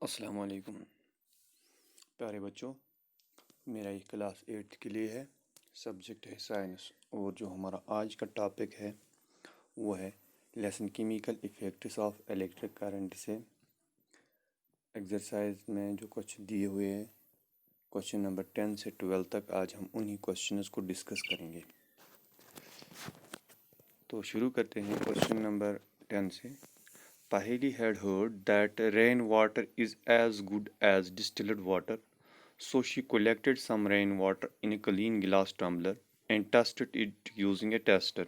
अस्सलाम वालेकुम प्यारे बच्चों। मेरा ये क्लास 8th के लिए है। सब्जेक्ट है साइंस और जो हमारा आज का टॉपिक है वो है lesson chemical effects of electric current से। एक्सरसाइज में जो क्वेश्चन दिए हुए हैं क्वेश्चन नंबर 10 से 12 तक, आज हम उन्हीं क्वेश्चंस को डिस्कस करेंगे। तो शुरू करते हैं क्वेश्चन नंबर 10 से। Paheli had heard that rainwater is as good as distilled water, so she collected some rainwater in a clean glass tumbler and tested it using a tester.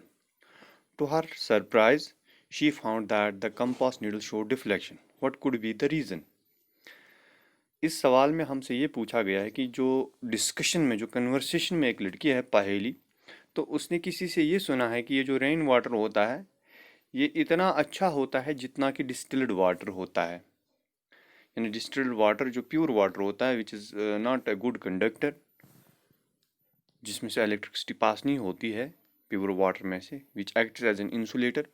To her surprise, she found that the compass needle showed deflection. What could be the reason? इस सवाल में हमसे ये पूछा गया है कि जो डिस्कशन में, जो कन्वर्सेशन में एक लड़की है पहेली, तो उसने किसी से ये सुना है कि ये जो रेन वाटर होता है ये इतना अच्छा होता है जितना कि डिस्टिल्ड वाटर होता है। यानी डिस्टिल्ड वाटर जो प्योर वाटर होता है which is not a good conductor, जिसमें से इलेक्ट्रिसिटी पास नहीं होती है, प्योर वाटर में से, which acts as an insulator.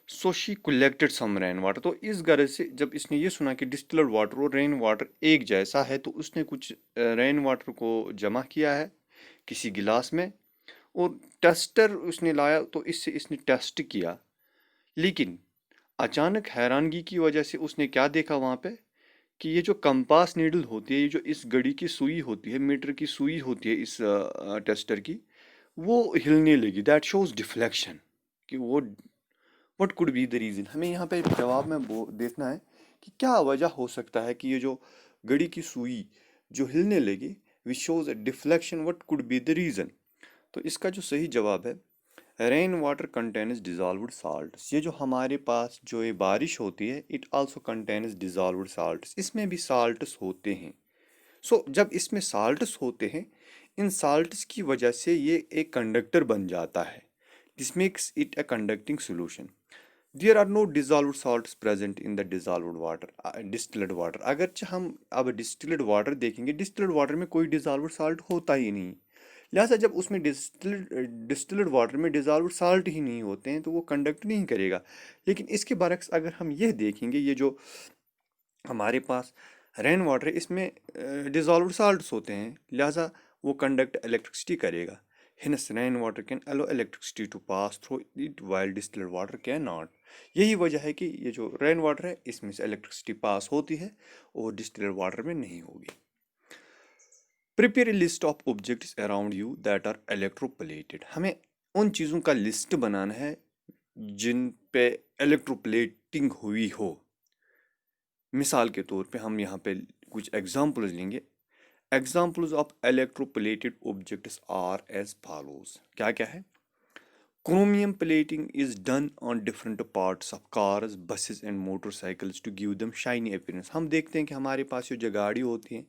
So she collected some rain water. तो इस गरज से जब इसने ये सुना कि डिस्टिल्ड वाटर और रेन वाटर एक जैसा है, तो उसने कुछ रेन वाटर को जमा किया है किसी गिलास में और टेस्टर उसने लाया, तो इससे इसने टेस्ट किया। लेकिन अचानक हैरानगी की वजह से उसने क्या देखा वहाँ पे कि ये जो कंपास नीडल होती है, ये जो इस घड़ी की सुई होती है, मीटर की सुई होती है इस टेस्टर की, वो हिलने लगी। That shows deflection. कि वो what could be the reason. हमें यहाँ पे जवाब में वो देखना है कि क्या वजह हो सकता है कि ये जो घड़ी की सुई जो हिलने लगी, which shows a deflection, what could be the reason. तो इसका जो सही जवाब है, rain water contains dissolved salts. ये जो हमारे पास जो ये बारिश होती है, it also contains dissolved salts. इसमें भी साल्ट्स होते हैं। जब इसमें साल्ट्स होते हैं, इन साल्ट्स की वजह से ये एक कंडक्टर बन जाता है। This makes it a conducting solution. There are no dissolved salts present in the dissolved water, distilled water. अगरचे हम अब डिस्टिल्ड वाटर देखेंगे, डिस्टिल्ड वाटर में कोई डिजॉल्व्ड साल्ट होता ही नहीं। लिहाजा जब उसमें डिस्टिल्ड वाटर में डिजॉल्व्ड साल्ट ही नहीं होते हैं, तो वो कंडक्ट नहीं करेगा। लेकिन इसके बरक्स अगर हम यह देखेंगे, ये जो हमारे पास रेन वाटर है, इसमें डिजॉल्व्ड साल्ट्स होते हैं, लिहाजा वो कंडक्ट इलेक्ट्रिसिटी करेगा। Hence, rainwater can allow electricity to pass through it while distilled water cannot. यही वजह है कि ये जो रेन वाटर है इसमें से इलेक्ट्रिसिटी पास होती है और डिस्टिल्ड वाटर में नहीं होगी। Prepare a list of objects around you that are electroplated. हमें उन चीज़ों का लिस्ट बनाना है जिन पे इलेक्ट्रोप्लेटिंग हुई हो। मिसाल के तौर पे हम यहाँ पे कुछ एग्जाम्पल्स लेंगे। Examples of electroplated objects are as follows. क्या क्या है? Chromium plating is done on different parts of cars, buses and motorcycles to give them shiny appearance. हम देखते हैं कि हमारे पास जो गाड़ी होती है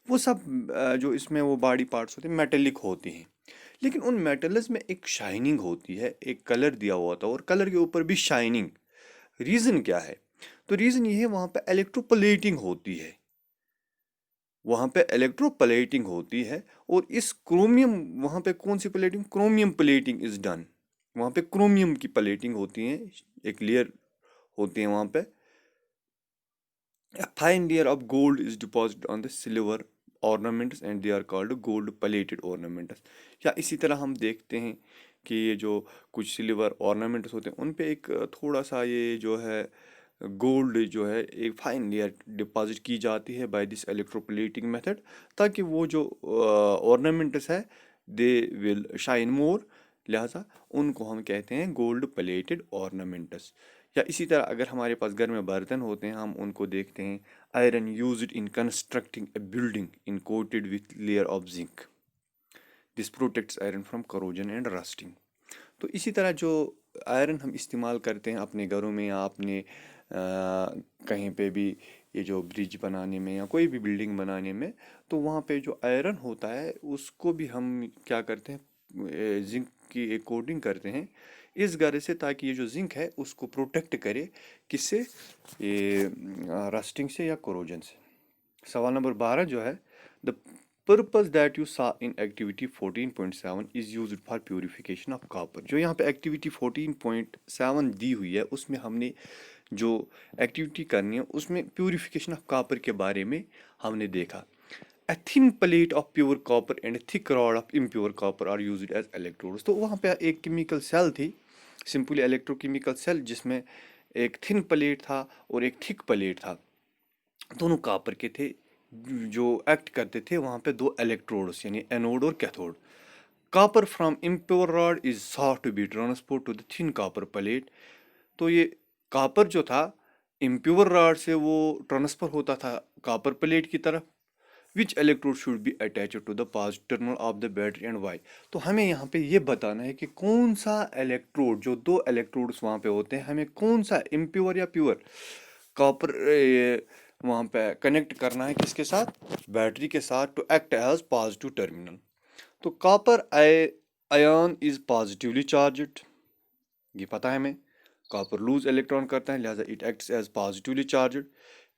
वो सब जो इसमें वो बॉडी पार्ट्स होते हैं मेटेलिक होती हैं, लेकिन उन मेटल्स में एक शाइनिंग होती है, एक कलर दिया हुआ होता है और कलर के ऊपर भी शाइनिंग। रीज़न क्या है? तो रीज़न ये है, वहाँ पे इलेक्ट्रोप्लेटिंग होती है, वहाँ पे इलेक्ट्रोप्लेटिंग होती है। और इस क्रोमियम, वहाँ पे कौन सी plating? Chromium plating is done. वहाँ पे क्रोमियम की प्लेटिंग होती है, एक लेयर होती है वहाँ पे। A fine layer of gold is deposited on the silver ornaments and they are called gold plated ornaments। या इसी तरह हम देखते हैं कि ये जो कुछ सिल्वर ऑर्नामेंट्स होते हैं उन पे एक थोड़ा सा ये जो है गोल्ड जो है एक फाइन लेयर डिपॉजिट की जाती है बाय दिस इलेक्ट्रोप्लेटिंग मेथड, ताकि वो जो ऑर्नामेंट्स है दे विल शाइन मोर। लिहाजा उनको हम कहते हैं गोल्ड प्लेटेड ऑर्नामेंट्स। या इसी तरह अगर हमारे पास घर में बर्तन होते हैं, हम उनको देखते हैं, iron used in constructing A building in coated with layer of zinc, this protects iron from corrosion and rusting. तो इसी तरह जो आयरन हम इस्तेमाल करते हैं अपने घरों में या अपने कहीं पे भी, ये जो ब्रिज बनाने में या कोई भी बिल्डिंग बनाने में, तो वहाँ पे जो आयरन होता है उसको भी हम क्या करते हैं, जिंक की एक कोटिंग करते हैं इस गरज से, ताकि ये जो जिंक है उसको प्रोटेक्ट करे, किससे? ये रस्टिंग से या कोरोजन से। सवाल नंबर 12 जो है, द पर्पस दैट यू सा in activity 14.7 is used for purification of copper. जो यहाँ पे एक्टिविटी 14.7 दी हुई है उसमें हमने जो एक्टिविटी करनी है उसमें प्यूरिफिकेशन ऑफ कॉपर के बारे में हमने देखा। A thin plate of pure copper and a thick rod of impure copper are used as electrodes। तो वहाँ पे एक केमिकल सेल थी, सिंपली इलेक्ट्रोकेमिकल सेल, जिसमें एक थिन प्लेट था और एक थिक प्लेट था, दोनों कॉपर के थे, जो एक्ट करते थे वहाँ पे दो इलेक्ट्रोड्स यानी एनोड और cathode. Copper from impure rod is sought to be transport to the thin copper plate. तो ये कॉपर जो था इम्प्योर रॉड से वो ट्रांसफर होता था कॉपर प्लेट की तरफ। Which electrode should be attached to the positive terminal of the battery and why. तो हमें यहाँ पे ये बताना है कि कौन सा इलेक्ट्रोड, जो दो इलेक्ट्रोड्स वहाँ पे होते हैं, हमें कौन सा इम्प्योर या प्योर कॉपर वहाँ पे कनेक्ट करना है, किसके साथ, बैटरी के साथ, to act as positive terminal. तो copper ion is positively charged, ये पता है हमें। कॉपर लूज इलेक्ट्रॉन करता है, लिहाजा it acts as positively charged.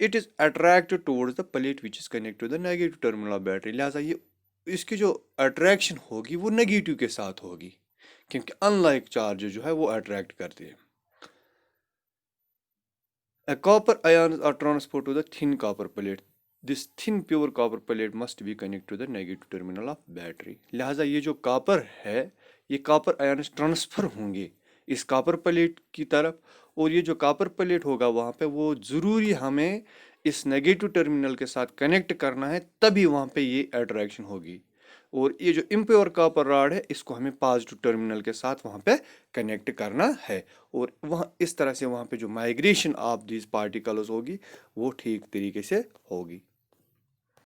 It is attracted towards the plate which is connected to the negative terminal of battery. लिहाजा ये इसकी जो अट्रैक्शन होगी वो नेगेटिव के साथ होगी, क्योंकि अनलाइक चार्ज जो है वो अट्रैक्ट करती है। A copper ions are transported to the thin copper plate. This thin pure copper plate must be connected to the negative terminal of battery। लिहाजा ये जो कॉपर है, ये कॉपर आयन्स ट्रांसफर होंगे इस कॉपर प्लेट की तरफ, और ये जो कॉपर प्लेट होगा वहाँ पे वो ज़रूरी हमें इस नेगेटिव टर्मिनल के साथ कनेक्ट करना है, तभी वहाँ पे ये अट्रैक्शन होगी। और ये जो इम्प्योर कॉपर रॉड है इसको हमें पॉजिटिव टर्मिनल के साथ वहाँ पे कनेक्ट करना है, और वहाँ इस तरह से वहाँ पे जो माइग्रेशन ऑफ दीज पार्टिकल्स होगी वो ठीक तरीके से होगी।